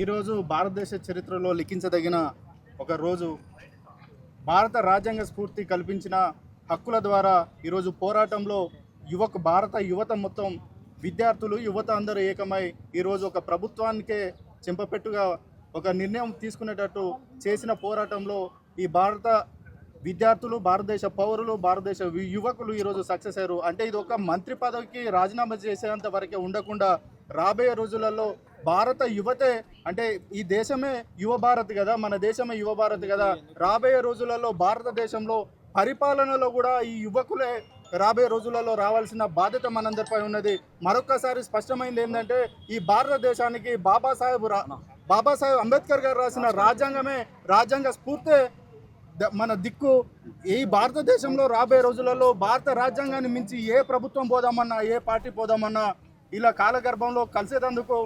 ఈరోజు భారతదేశ చరిత్రలో లిఖించదగిన ఒక రోజు. భారత రాజ్యాంగ స్ఫూర్తి కల్పించిన హక్కుల ద్వారా ఈరోజు పోరాటంలో భారత యువత మొత్తం విద్యార్థులు యువత అందరూ ఏకమై ఈరోజు ఒక ప్రభుత్వానికే చెంపపెట్టుగా ఒక నిర్ణయం తీసుకునేటట్టు చేసిన పోరాటంలో ఈ భారత విద్యార్థులు, భారతదేశ పౌరులు, భారతదేశ యువకులు ఈరోజు సక్సెస్ అయ్యారు. అంటే ఇది ఒక మంత్రి పదవికి రాజీనామా చేసేంత వరకే ఉండకుండా రాబోయే రోజులలో భారత యువతే, అంటే ఈ దేశమే యువ భారత్ కదా, మన దేశమే యువ భారత్ కదా. రాబోయే రోజులలో భారతదేశంలో పరిపాలనలో కూడా ఈ యువకులే రాబోయే రోజులలో రావాల్సిన బాధ్యత మనందరిపై ఉన్నది. మరొకసారి స్పష్టమైంది ఏంటంటే ఈ భారతదేశానికి బాబాసాహెబ్ అంబేద్కర్ గారు రాసిన రాజ్యాంగ స్ఫూర్తే మన దిక్కు. ఈ భారతదేశంలో రాబోయే రోజులలో భారత రాజ్యాంగాన్ని మించి ఏ ప్రభుత్వం పోదామన్నా, ఏ పార్టీ పోదామన్నా ఇలా కాలగర్భంలో కలిసేందుకు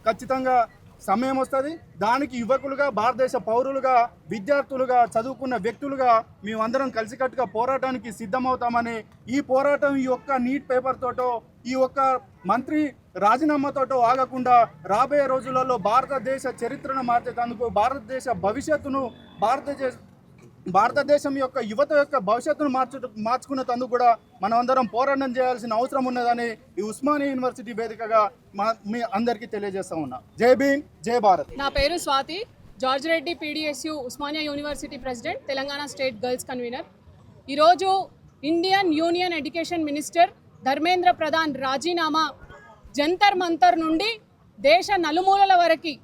ఖచ్చితంగా సమయం వస్తుంది. దానికి యువకులుగా, భారతదేశ పౌరులుగా, విద్యార్థులుగా, చదువుకున్న వ్యక్తులుగా మేమందరం కలిసికట్టుగా పోరాటానికి సిద్ధమవుతామని, ఈ పోరాటం ఈ ఒక్క నీట్ పేపర్ తోటో, ఈ ఒక్క మంత్రి రాజీనామాతోటో ఆగకుండా రాబోయే రోజులలో భారతదేశ చరిత్రను మార్చేందుకు, భారతదేశ భవిష్యత్తును, భారతదేశం యొక్క యువత యొక్క భవిష్యత్తును మార్చుకునేందుకు కూడా మనం అందరం పోరాటం చేయాల్సిన అవసరం ఉన్నదని ఈ ఉస్మానియా యూనివర్సిటీ వేదికగా మీ అందరికీ తెలియజేస్తా ఉన్నా. జై భీమ్, జై భారత్. నా పేరు Swathi, George Reddy PDSU Osmania university president, Telangana state girls convener. ఈరోజు Indian union education minister Dharmendra Pradhan రాజీనామా జంతర్ మంతర్ నుండి దేశ నలుమూలల వరకు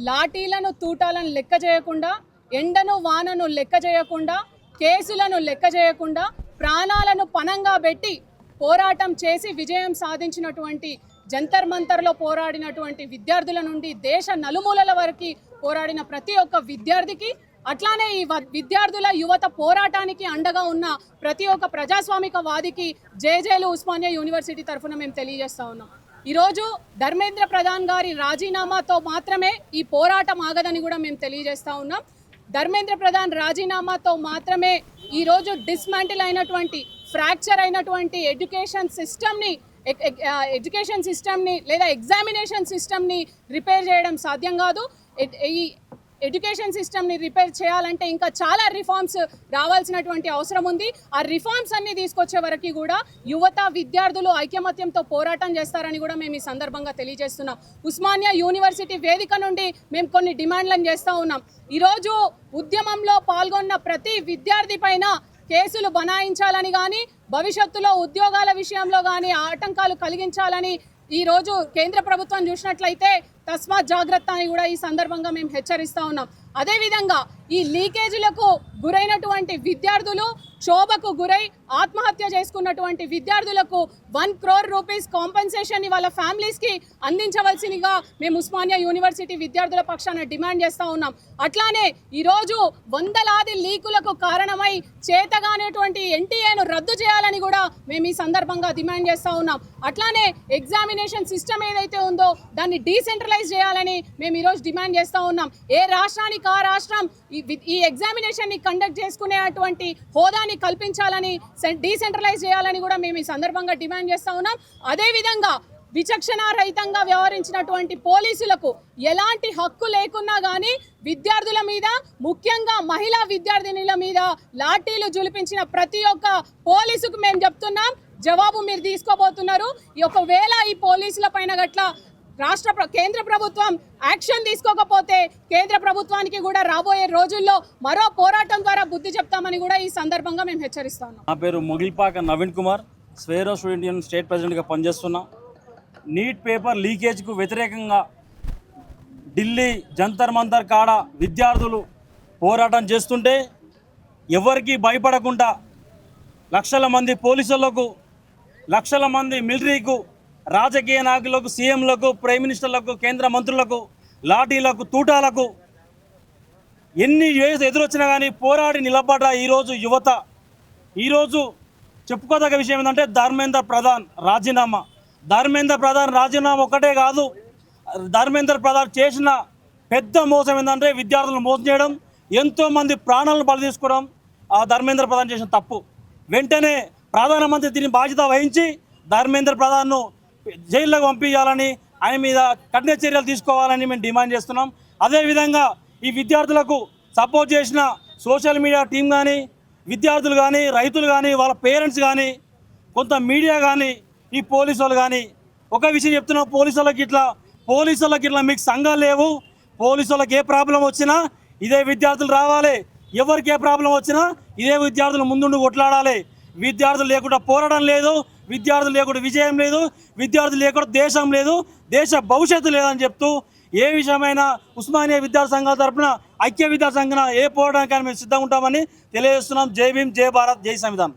లాఠీలను, తూటాలను లెక్క చేయకుండా, ఎండను వానను లెక్క చేయకుండా, కేసులను లెక్క చేయకుండా, ప్రాణాలను పణంగా పెట్టి పోరాటం చేసి విజయం సాధించినటువంటి జంతర్ మంతర్లో పోరాడినటువంటి విద్యార్థుల నుండి దేశ నలుమూలల వరకు పోరాడిన ప్రతి ఒక్క విద్యార్థికి, అట్లానే ఈ విద్యార్థుల యువత పోరాటానికి అండగా ఉన్న ప్రతి ఒక్క ప్రజాస్వామిక వాదికి జేజేలు ఉస్మానియా యూనివర్సిటీ తరఫున మేము తెలియజేస్తా ఉన్నాం. ఈరోజు ధర్మేంద్ర ప్రధాన్ గారి రాజీనామాతో మాత్రమే ఈ పోరాటం ఆగదని కూడా మేము తెలియజేస్తా ఉన్నాం. ధర్మేంద్ర ప్రధాన్ రాజీనామాతో మాత్రమే ఈరోజు డిస్మాంటిల్ అయినటువంటి, ఫ్రాక్చర్ అయినటువంటి ఎడ్యుకేషన్ సిస్టమ్ని లేదా ఎగ్జామినేషన్ సిస్టమ్ని రిపేర్ చేయడం సాధ్యం కాదు. ఈ ఎడ్యుకేషన్ సిస్టమ్ని రిపేర్ చేయాలంటే ఇంకా చాలా రిఫార్మ్స్ రావాల్సినటువంటి అవసరం ఉంది. ఆ రిఫార్మ్స్ అన్ని తీసుకొచ్చే వరకు కూడా యువత, విద్యార్థులు ఐకమత్యంతో పోరాటం చేస్తారని కూడా మేము ఈ సందర్భంగా తెలియజేస్తున్నాం. ఉస్మానియా యూనివర్సిటీ వేదిక నుండి మేము కొన్ని డిమాండ్లను చేస్తూ ఉన్నాం. ఈరోజు ఉద్యమంలో పాల్గొన్న ప్రతి విద్యార్థి పైన కేసులు బనాయించాలని కానీ, భవిష్యత్తులో ఉద్యోగాల విషయంలో కానీ ఆటంకాలు కలిగించాలని ఈరోజు కేంద్ర ప్రభుత్వం చూసినట్లయితే తస్మాత్ జాగ్రత్త అని కూడా ఈ సందర్భంగా మేము హెచ్చరిస్తూ ఉన్నాం. అదేవిధంగా ఈ లీకేజీలకు గురైనటువంటి విద్యార్థులు, క్షోభకు గురై ఆత్మహత్య చేసుకున్నటువంటి విద్యార్థులకు 1 crore రూపీస్ కాంపెన్సేషన్ వాళ్ళ ఫ్యామిలీస్కి అందించవలసినగా మేము ఉస్మానియా యూనివర్సిటీ విద్యార్థుల పక్షాన డిమాండ్ చేస్తూ ఉన్నాం. అట్లానే ఈరోజు వందలాది లీకులకు కారణమై చేతగానేటువంటి NTA రద్దు చేయాలని కూడా మేము ఈ సందర్భంగా డిమాండ్ చేస్తూ ఉన్నాం. అట్లానే ఎగ్జామినేషన్ సిస్టమ్ ఏదైతే ఉందో దాన్ని డీసెంట్రలైజ్ చేయాలని మేము ఈరోజు డిమాండ్ చేస్తూ ఉన్నాం. ఏ రాష్ట్రానికి ఆ రాష్ట్రం ఈ ఎగ్జామినేషన్ని కండక్ట్ చేసుకునేటువంటి హోదాని కల్పించాలని, డీసెంట్రలైజ్ చేయాలని కూడా మేము ఈ సందర్భంగా డిమాండ్ చేస్తూ ఉన్నాం. అదేవిధంగా విచక్షణారహితంగా వ్యవహరించినటువంటి పోలీసులకు ఎలాంటి హక్కు లేకున్నా కానీ విద్యార్థుల మీద, ముఖ్యంగా మహిళా విద్యార్థినుల మీద లాఠీలు జులిపించిన ప్రతి ఒక్క పోలీసుకు మేము చెప్తున్నాం, జవాబు మీరు తీసుకోబోతున్నారు. ఒకవేళ ఈ పోలీసుల పైన గట్ల కేంద్ర ప్రభుత్వం యాక్షన్ తీసుకోకపోతే కేంద్ర ప్రభుత్వానికి కూడా రాబోయే రోజుల్లో మరో పోరాటం ద్వారా బుద్ధి చెప్తామని కూడా ఈ సందర్భంగా మేము హెచ్చరిస్తాము. నా పేరు Mogilpaka Naveen Kumar, Swaero student union state ప్రెసిడెంట్గా పనిచేస్తున్నా. నీట్ పేపర్ లీకేజ్కు వ్యతిరేకంగా ఢిల్లీ జంతర్ మంతర్ కాడ విద్యార్థులు పోరాటం చేస్తుంటే ఎవరికి భయపడకుండా లక్షల మంది పోలీసులకు, లక్షల మంది మిలిటరీకు, రాజకీయ నాయకులకు, సీఎంలకు, ప్రైమ్ మినిస్టర్లకు, కేంద్ర మంత్రులకు, లాఠీలకు, తూటాలకు ఎన్ని ఎదురొచ్చినా కానీ పోరాడి నిలబడ్డ ఈరోజు యువత. ఈరోజు చెప్పుకోదగ్గ విషయం ఏంటంటే ధర్మేంద్ర ప్రధాన్ రాజీనామా ఒకటే కాదు, ధర్మేంద్ర ప్రధాన్ చేసిన పెద్ద మోసం ఏంటంటే విద్యార్థులను మోసం చేయడం, ఎంతోమంది ప్రాణాలను బలి తీసుకోవడం ఆ ధర్మేంద్ర ప్రధాన్ చేసిన తప్పు. వెంటనే ప్రధానమంత్రి దీని బాధ్యత వహించి ధర్మేంద్ర ప్రధాన్ను జైల్లోకి పంపించాలని, ఆయన మీద కఠిన చర్యలు తీసుకోవాలని మేము డిమాండ్ చేస్తున్నాం. అదేవిధంగా ఈ విద్యార్థులకు సపోర్ట్ చేసిన సోషల్ మీడియా టీం కానీ, విద్యార్థులు కానీ, రైతులు కానీ, వాళ్ళ పేరెంట్స్ కానీ, కొంత మీడియా కానీ, ఈ పోలీసు వాళ్ళు కానీ ఒక విషయం చెప్తున్నాం, పోలీసు వాళ్ళకి ఇట్లా మీకు సంఘాలు లేవు. పోలీసు వాళ్ళకి ఏ ప్రాబ్లం వచ్చినా ఇదే విద్యార్థులు రావాలి, ఎవరికి ఏ ప్రాబ్లం వచ్చినా ఇదే విద్యార్థులు ముందుండి కొట్లాడాలి. విద్యార్థులు లేకుండా పోరాటం లేదు, విద్యార్థులు లేకుండా విజయం లేదు, విద్యార్థులు లేకుండా దేశం లేదు, దేశ భవిష్యత్తు లేదని చెప్తూ ఏ విషయమైనా ఉస్మానియా విద్యార్థి సంఘాల తరఫున, ఐక్య విద్యార్థి సంఘాన ఏ పోరాటానికైనా మేము సిద్ధంగా ఉంటామని తెలియజేస్తున్నాం. జై భీమ్, జై భారత్, జై సంవిధాన్.